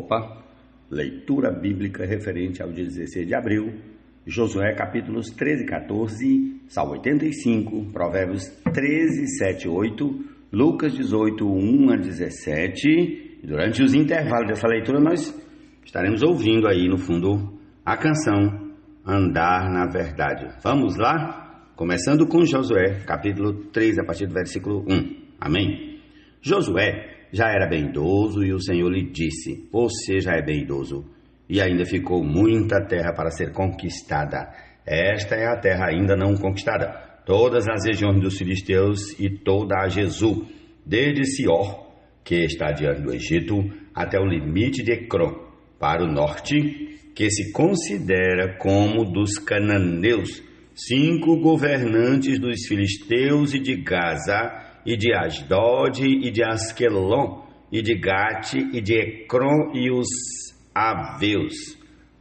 Opa! Leitura bíblica referente ao dia 16 de abril, Josué capítulos 13 e 14, Salmo 85, Provérbios 13, 7 e 8, Lucas 18, 1 a 17. E durante os intervalos dessa leitura nós estaremos ouvindo aí no fundo a canção Andar na Verdade. Vamos lá? Começando com Josué capítulo 13, a partir do versículo 1. Amém? Josué já era bem idoso e o Senhor lhe disse: você já é bem idoso e ainda ficou muita terra para ser conquistada. Esta é a terra ainda não conquistada, todas as regiões dos filisteus e toda a Jesú, desde Sior, que está diante do Egito, até o limite de Ecrom, para o norte, que se considera como dos cananeus, 5 governantes dos filisteus e de Gaza, e de Asdod, e de Asquelon, e de Gate, e de Ecrom, e os Aveus.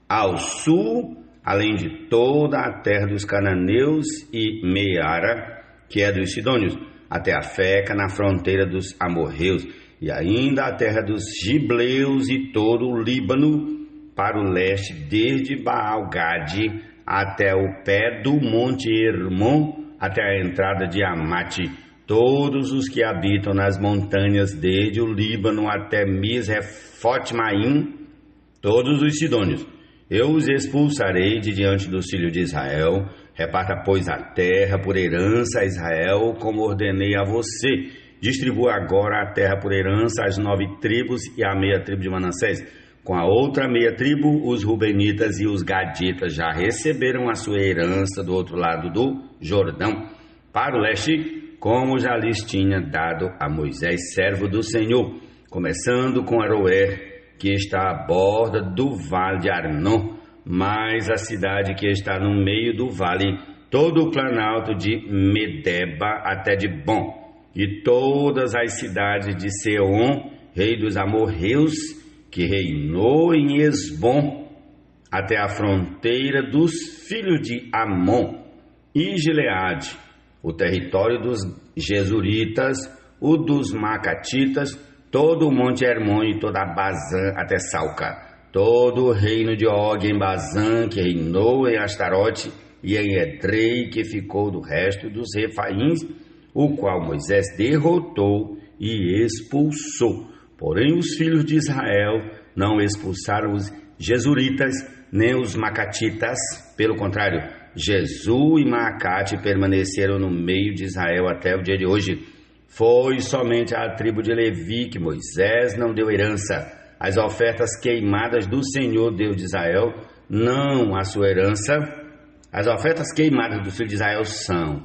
Ao sul, além de toda a terra dos cananeus, e Meara, que é dos sidônios, até a Feca, na fronteira dos amorreus, e ainda a terra dos gibleus, e todo o Líbano, para o leste, desde Baal-Gade, até o pé do monte Hermon, até a entrada de Amate, todos os que habitam nas montanhas, desde o Líbano até Misrefot-Maim, todos os sidônios. Eu os expulsarei de diante dos filhos de Israel. Reparta, pois, a terra por herança a Israel, como ordenei a você. Distribua agora a terra por herança às 9 tribos e à meia tribo de Manassés. Com a outra meia tribo, os Rubenitas e os Gaditas já receberam a sua herança do outro lado do Jordão, para o leste, como já lhes tinha dado a Moisés, servo do Senhor, começando com Aroer, que está à borda do vale de Arnon, mas a cidade que está no meio do vale, todo o planalto de Medeba até de Bom, e todas as cidades de Seom, rei dos amorreus, que reinou em Esbom, até a fronteira dos filhos de Amon, e Gileade, o território dos Jesuritas, o dos Macatitas, todo o monte Hermon e toda a Bazã até Salca, todo o reino de Og em Bazã, que reinou em Astarote, e em Edrei, que ficou do resto dos Refaíns, o qual Moisés derrotou e expulsou. Porém os filhos de Israel não expulsaram os Jesuritas, nem os Macatitas, pelo contrário, Jesú e Maacate permaneceram no meio de Israel até o dia de hoje. Foi somente à tribo de Levi que Moisés não deu herança. As ofertas queimadas do Senhor Deus de Israel, não a sua herança. As ofertas queimadas dos filhos de Israel são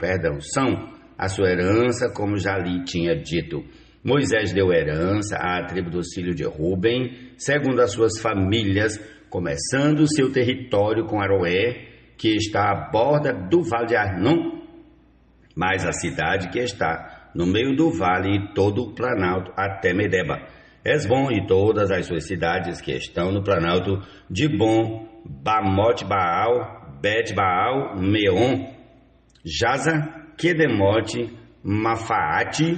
a sua herança, como já lhe tinha dito. Moisés deu herança à tribo dos filhos de Ruben, segundo as suas famílias, começando o seu território com Aroé, que está à borda do vale de Arnon, mas a cidade que está no meio do vale e todo o planalto até Medeba, Esbom e todas as suas cidades que estão no planalto de Bom, Bamote Baal, Bet Baal, Meon, Jaza, Quedemote, Mafaate,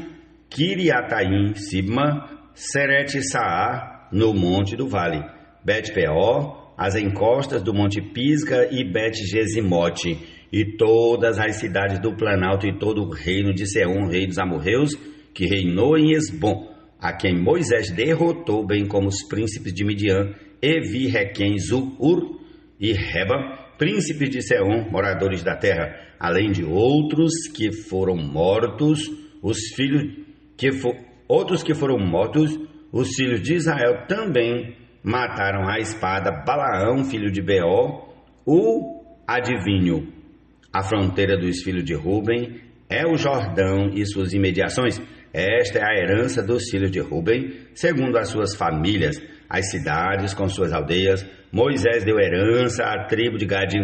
Kiriataim, Sibma, Seret Saar, no monte do vale, Bet Peor, as encostas do monte Pisga e Bet-Gesimote, e todas as cidades do planalto e todo o reino de Seom, rei dos amorreus, que reinou em Esbom, a quem Moisés derrotou, bem como os príncipes de Midian, Evi, Requem, Zur e Reba, príncipes de Seom, moradores da terra, além de outros que foram mortos, outros que foram mortos, os filhos de Israel também mataram à espada Balaão, filho de Beor, o adivinho. A fronteira dos filhos de Ruben é o Jordão e suas imediações. Esta é a herança dos filhos de Ruben, segundo as suas famílias, as cidades com suas aldeias. Moisés deu herança à tribo de Gade,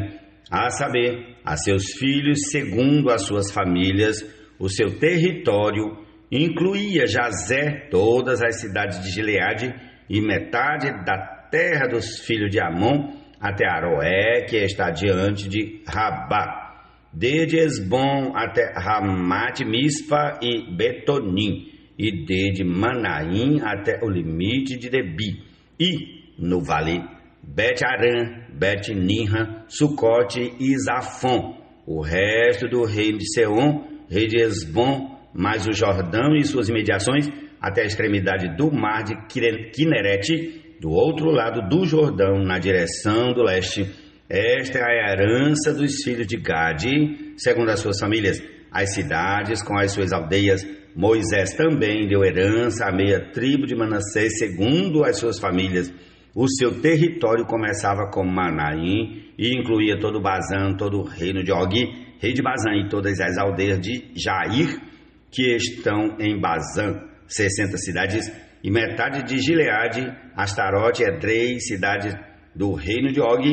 a saber, a seus filhos, segundo as suas famílias. O seu território incluía Jazé, todas as cidades de Gileade, e metade da terra dos filhos de Amon, até Aroé, que está diante de Rabá, desde Esbom até Ramate, Mispa e Betonim, e desde Manaim até o limite de Debi, e no vale, Bet-Arã, Bet-Nimra, Sucote e Zafon, o resto do reino de Seom, rei de Esbom, mais o Jordão e suas imediações, até a extremidade do mar de Quinerete, do outro lado do Jordão, na direção do leste. Esta é a herança dos filhos de Gade, segundo as suas famílias, as cidades com as suas aldeias. Moisés também deu herança à meia tribo de Manassés, segundo as suas famílias. O seu território começava com Manaim e incluía todo Bazã, todo o reino de Og, rei de Bazã, e todas as aldeias de Jair, que estão em Bazã, 60 cidades, e metade de Gileade, Astarote, Edrei, cidades do reino de Og,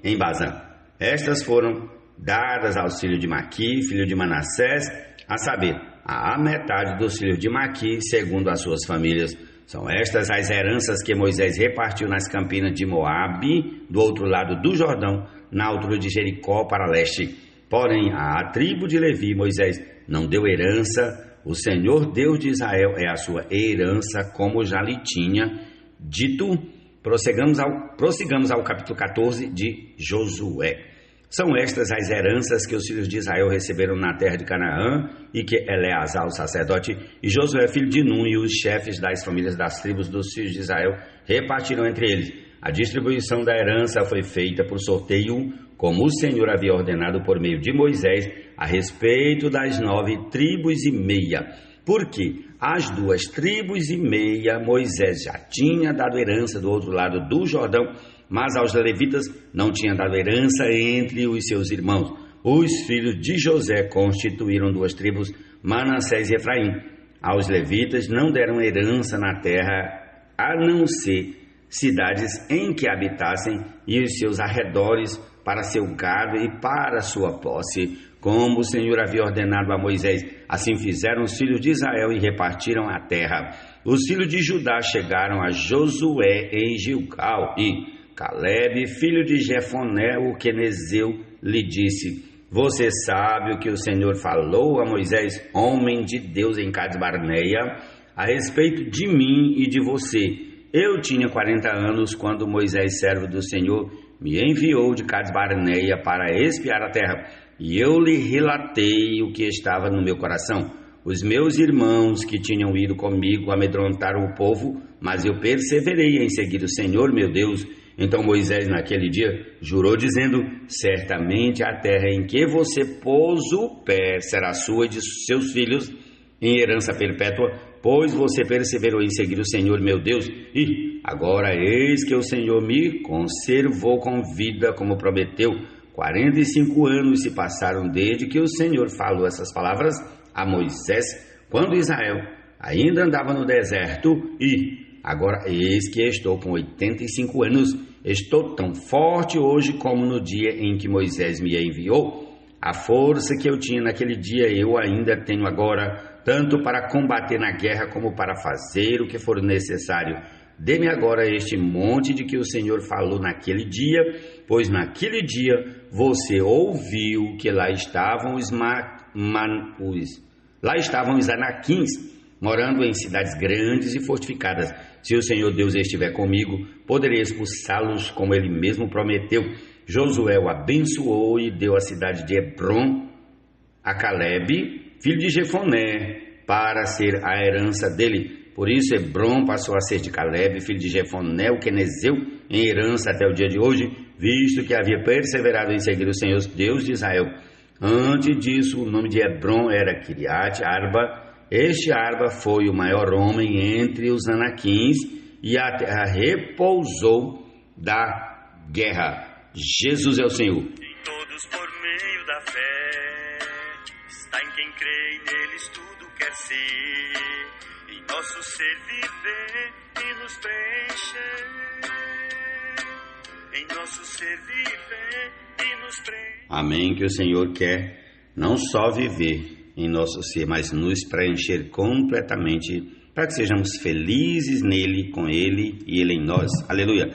em Bazã. Estas foram dadas aos filhos de Maqui, filho de Manassés, a saber, a metade dos filhos de Maqui, segundo as suas famílias. São estas as heranças que Moisés repartiu nas campinas de Moabe, do outro lado do Jordão, na altura de Jericó para leste. Porém, à tribo de Levi, Moisés não deu herança. O Senhor Deus de Israel é a sua herança, como já lhe tinha dito. Prossigamos ao capítulo 14 de Josué. São estas as heranças que os filhos de Israel receberam na terra de Canaã, e que Eleazar, o sacerdote, e Josué, filho de Nun, e os chefes das famílias das tribos dos filhos de Israel repartiram entre eles. A distribuição da herança foi feita por sorteio, como o Senhor havia ordenado por meio de Moisés, a respeito das 9 tribos e meia. Porque as 2 tribos e meia Moisés já tinha dado herança do outro lado do Jordão, mas aos levitas não tinha dado herança entre os seus irmãos. Os filhos de José constituíram 2 tribos, Manassés e Efraim. Aos levitas não deram herança na terra, a não ser cidades em que habitassem e os seus arredores, para seu gado e para sua posse, como o Senhor havia ordenado a Moisés. Assim fizeram os filhos de Israel e repartiram a terra. Os filhos de Judá chegaram a Josué em Gilgal, e Calebe, filho de Jefoné, o quenezeu, lhe disse: Você sabe o que o Senhor falou a Moisés, homem de Deus, em Cades-Barneia, a respeito de mim e de você. Eu tinha 40 anos quando Moisés, servo do Senhor, me enviou de Cades-Barneia para espiar a terra, e eu lhe relatei o que estava no meu coração. Os meus irmãos que tinham ido comigo amedrontaram o povo, mas eu perseverei em seguir o Senhor, meu Deus. Então Moisés, naquele dia, jurou, dizendo: Certamente a terra em que você pôs o pé será sua e de seus filhos em herança perpétua, pois você perseverou em seguir o Senhor, meu Deus. E agora eis que o Senhor me conservou com vida, como prometeu. 45 anos se passaram desde que o Senhor falou essas palavras a Moisés, quando Israel ainda andava no deserto, e agora eis que estou com 85 anos, estou tão forte hoje como no dia em que Moisés me enviou. A força que eu tinha naquele dia eu ainda tenho agora, tanto para combater na guerra como para fazer o que for necessário. Dê-me agora este monte de que o Senhor falou naquele dia, pois naquele dia você ouviu que lá estavam os anaquins, morando em cidades grandes e fortificadas. Se o Senhor Deus estiver comigo, poderei expulsá-los como ele mesmo prometeu. Josué o abençoou e deu a cidade de Hebrom a Calebe, filho de Jefoné, para ser a herança dele. Por isso Hebrom passou a ser de Calebe, filho de Jefoné, o quenezeu, em herança até o dia de hoje, visto que havia perseverado em seguir o Senhor Deus de Israel. Antes disso, o nome de Hebrom era Kiriat Arba. Este Arba foi o maior homem entre os anaquins, e a terra repousou da guerra. Jesus é o Senhor. Em todos por meio da fé, está em quem crê, e neles tudo quer ser, em nosso ser viver e nos preencher, em nosso ser viver e nos preencher. Amém, que o Senhor quer não só viver em nosso ser, mas nos preencher completamente, para que sejamos felizes nele, com ele e ele em nós. Aleluia.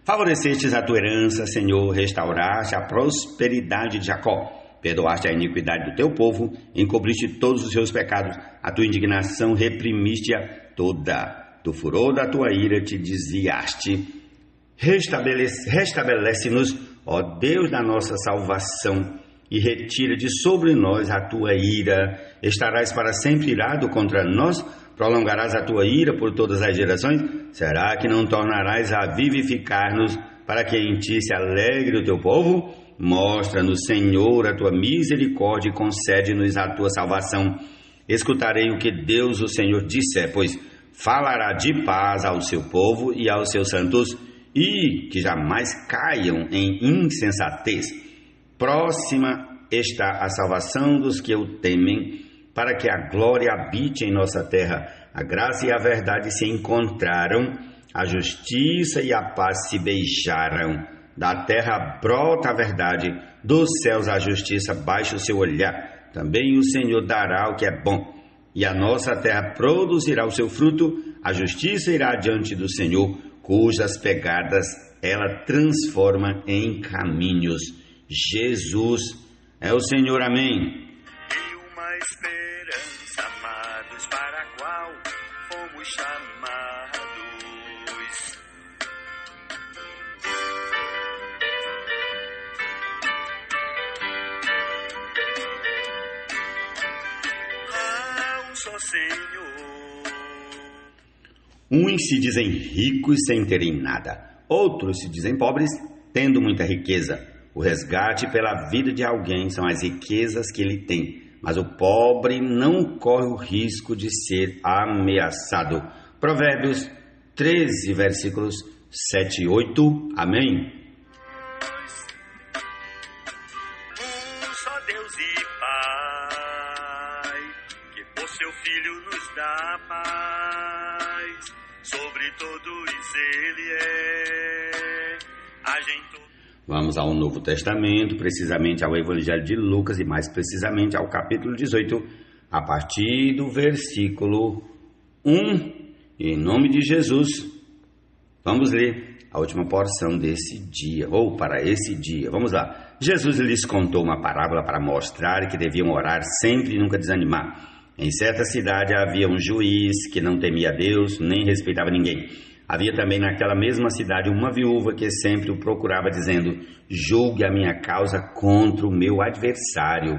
Favorecestes a tua herança, Senhor, restauraste a prosperidade de Jacó, perdoaste a iniquidade do teu povo, encobriste todos os seus pecados, a tua indignação reprimiste-a toda, do furor da tua ira te desviaste, Restabelece-nos, ó Deus da nossa salvação, e retira de sobre nós a tua ira. Estarás para sempre irado contra nós? Prolongarás a tua ira por todas as gerações? Será que não tornarás a vivificar-nos, para que em ti se alegre o teu povo? Mostra-nos, Senhor, a tua misericórdia e concede-nos a tua salvação. Escutarei o que Deus, o Senhor, disser, pois falará de paz ao seu povo e aos seus santos, e que jamais caiam em insensatez. Próxima está a salvação dos que o temem, para que a glória habite em nossa terra. A graça e a verdade se encontraram, a justiça e a paz se beijaram. Da terra brota a verdade, dos céus a justiça baixa o seu olhar. Também o Senhor dará o que é bom, e a nossa terra produzirá o seu fruto. A justiça irá diante do Senhor, cujas pegadas ela transforma em caminhos. Jesus é o Senhor, amém. E uma esperança, amados, para a qual fomos chamados. Há um só Senhor. Uns se dizem ricos sem terem nada, outros se dizem pobres, tendo muita riqueza. O resgate pela vida de alguém são as riquezas que ele tem, mas o pobre não corre o risco de ser ameaçado. Provérbios 13, versículos 7 e 8. Amém. Um só Deus e Pai, que por seu Filho nos dá paz. Sobre todos ele é, age em todo. Vamos ao Novo Testamento, precisamente ao Evangelho de Lucas e mais precisamente ao capítulo 18, a partir do versículo 1. Em nome de Jesus, vamos ler a última porção desse dia, ou para esse dia. Vamos lá. Jesus lhes contou uma parábola para mostrar que deviam orar sempre e nunca desanimar. Em certa cidade havia um juiz que não temia a Deus, nem respeitava ninguém. Havia também naquela mesma cidade uma viúva que sempre o procurava, dizendo: julgue a minha causa contra o meu adversário.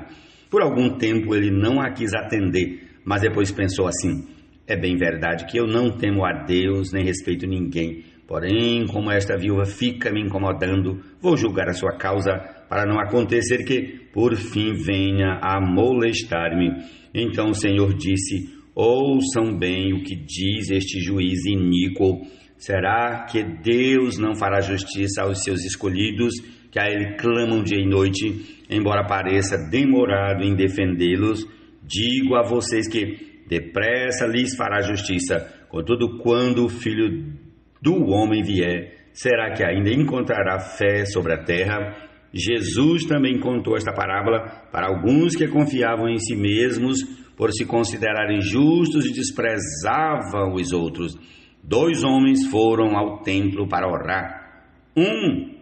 Por algum tempo ele não a quis atender, mas depois pensou assim: é bem verdade que eu não temo a Deus, nem respeito ninguém. Porém, como esta viúva fica me incomodando, vou julgar a sua causa, para não acontecer que, por fim, venha a molestar-me. Então o Senhor disse: ouçam bem o que diz este juiz iníquo. Será que Deus não fará justiça aos seus escolhidos, que a Ele clamam dia e noite, embora pareça demorado em defendê-los? Digo a vocês que depressa lhes fará justiça. Contudo, quando o Filho do Homem vier, será que ainda encontrará fé sobre a terra? Jesus também contou esta parábola para alguns que confiavam em si mesmos, por se considerarem justos, e desprezavam os outros. 2 homens foram ao templo para orar. Um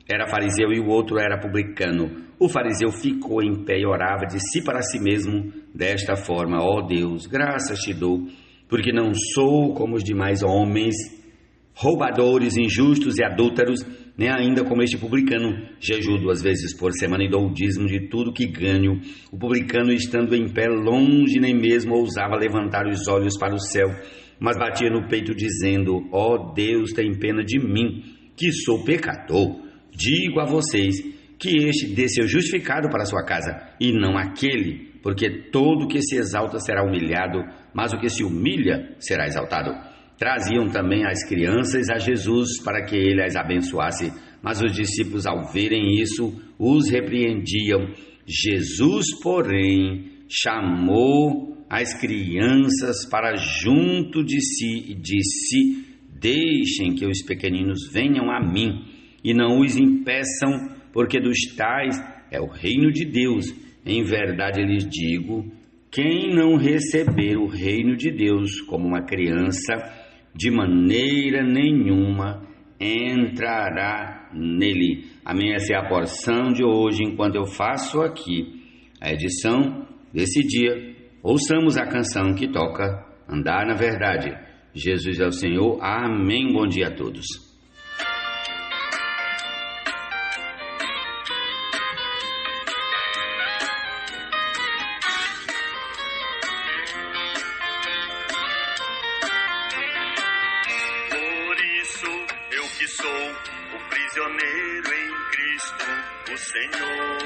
era fariseu e o outro era publicano. O fariseu ficou em pé e orava de si para si mesmo desta forma: ó Deus, graças te dou, porque não sou como os demais homens, roubadores, injustos e adúlteros, nem ainda como este publicano. Jejuo 2 vezes por semana e dou o dízimo de tudo que ganho. O publicano, estando em pé longe, nem mesmo ousava levantar os olhos para o céu, mas batia no peito dizendo: ó Deus, tem pena de mim, que sou pecador. Digo a vocês que este desceu justificado para a sua casa, e não aquele, porque todo que se exalta será humilhado, mas o que se humilha será exaltado. Traziam também as crianças a Jesus para que ele as abençoasse, mas os discípulos, ao verem isso, os repreendiam. Jesus, porém, chamou as crianças para junto de si e disse: deixem que os pequeninos venham a mim, e não os impeçam, porque dos tais é o reino de Deus. Em verdade lhes digo, quem não receber o reino de Deus como uma criança, de maneira nenhuma entrará nele. Amém? Essa é a porção de hoje. Enquanto eu faço aqui a edição desse dia, ouçamos a canção que toca Andar na Verdade. Jesus é o Senhor. Amém. Bom dia a todos. Senhor.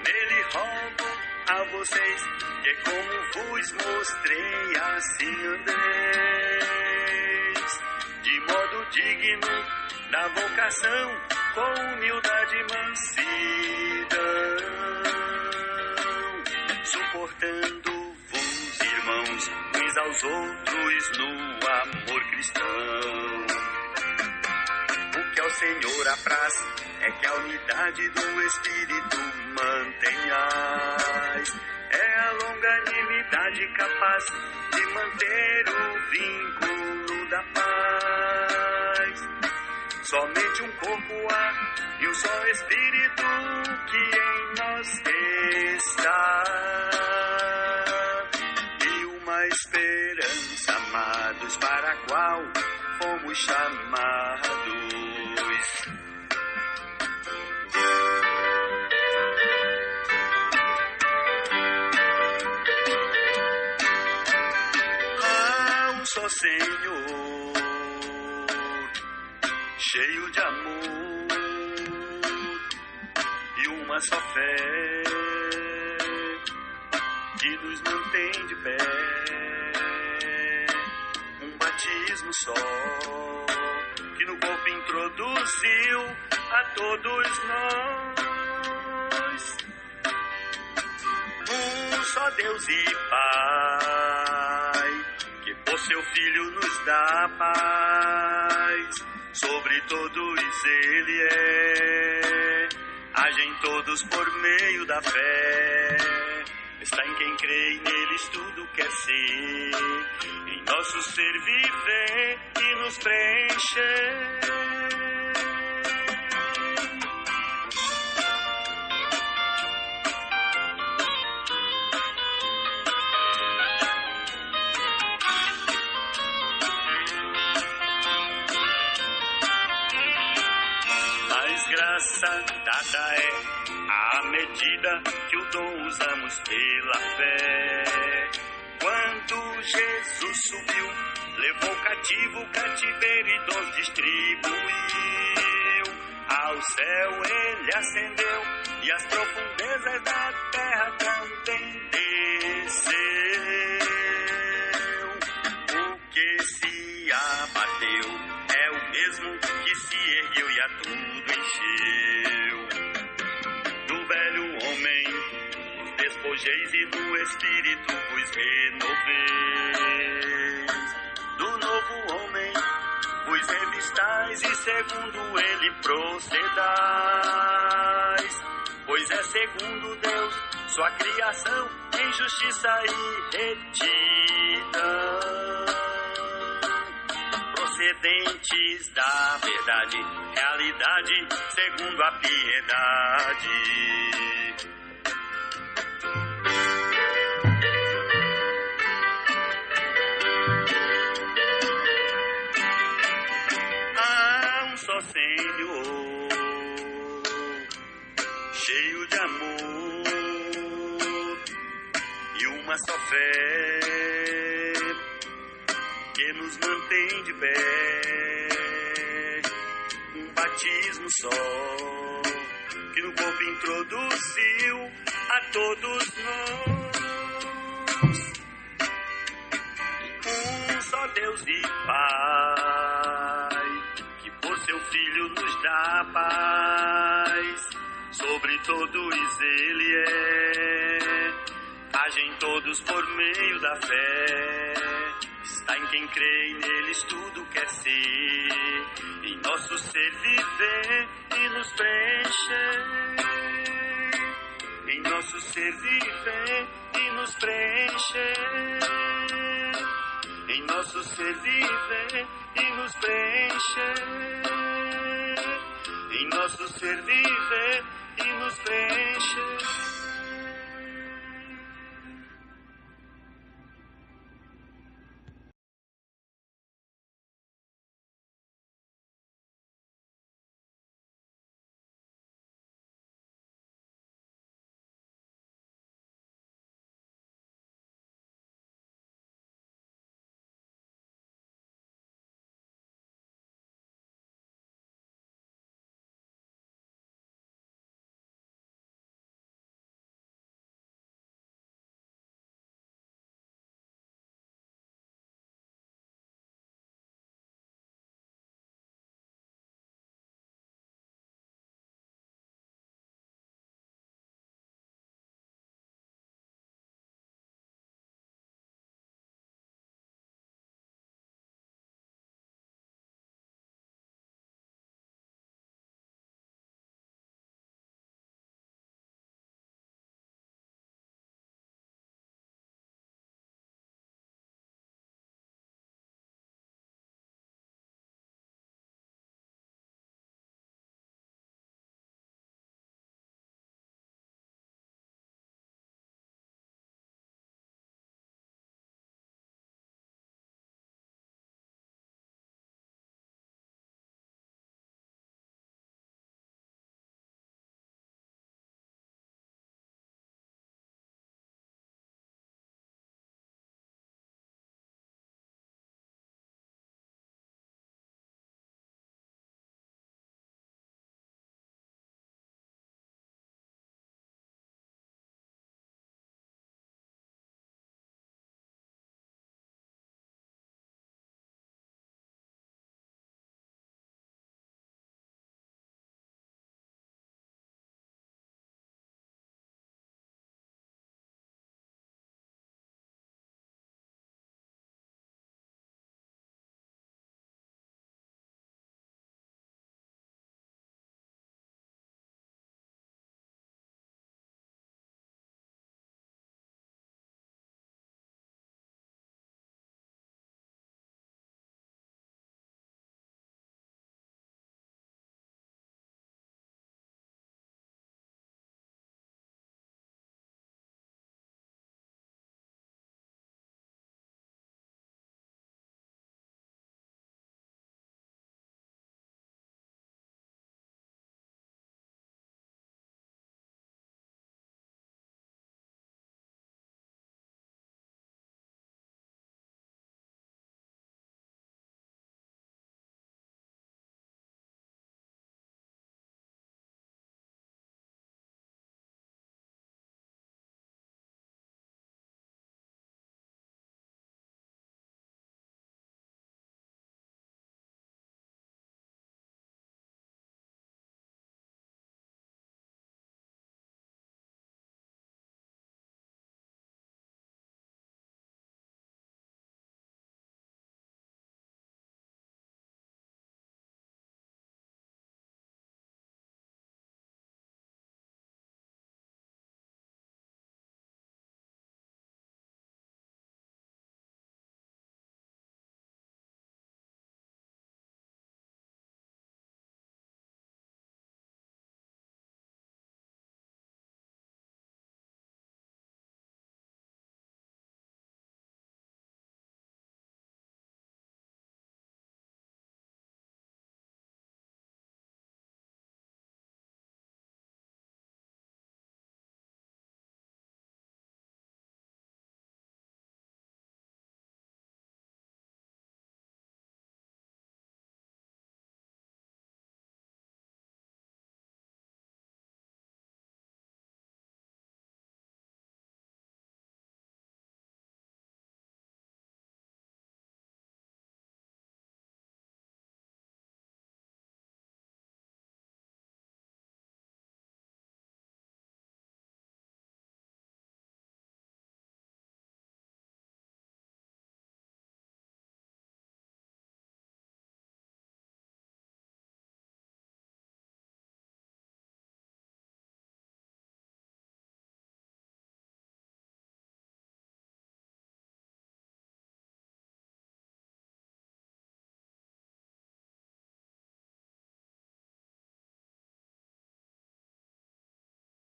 Nele rogo a vocês que, como vos mostrei, assim andeis, de modo digno da vocação, com humildade e mansidão, suportando-vos, irmãos, uns aos outros no amor cristão. O que ao Senhor apraz é que a unidade do Espírito mantenhais. É a longanimidade capaz de manter o vínculo da paz. Somente um corpo há e um só Espírito que em nós está. E uma esperança, amados, para a qual fomos chamados. Há um só Senhor, cheio de amor, e uma só fé que nos mantém de pé. Um batismo só que no corpo introduziu a todos nós. Um só Deus e Pai, que por seu Filho nos dá paz. Sobre todos Ele é, agem todos por meio da fé. Está em quem crê e neles tudo quer ser, em nosso ser viver e nos preencher. Mais graça dada é à medida que o dom usamos pela fé. Quando Jesus subiu, levou cativo o cativeiro e dons distribuiu. Ao céu ele ascendeu e as profundezas da terra também desceu. O que se abateu é o mesmo que se ergueu e a tudo encheu. Do velho homem vos despojeis e do Espírito vos renoveis. Do novo homem vos revistais e segundo ele procedais. Pois é segundo Deus sua criação em justiça e retidão, procedentes da verdade, realidade segundo a piedade. Há um só Senhor, cheio de amor, e uma só fé que nos mantém de pé. Um batismo só que no corpo introduziu a todos nós. Um só Deus e Pai, que por seu Filho nos dá paz. Sobre todos ele é, agem todos por meio da fé. Está em quem crê e neles tudo quer ser, em nosso ser viver e nos preencher. Em nosso ser viver e nos preencher. Em nosso ser viver e nos preencher. Em nosso ser viver e nos preencher.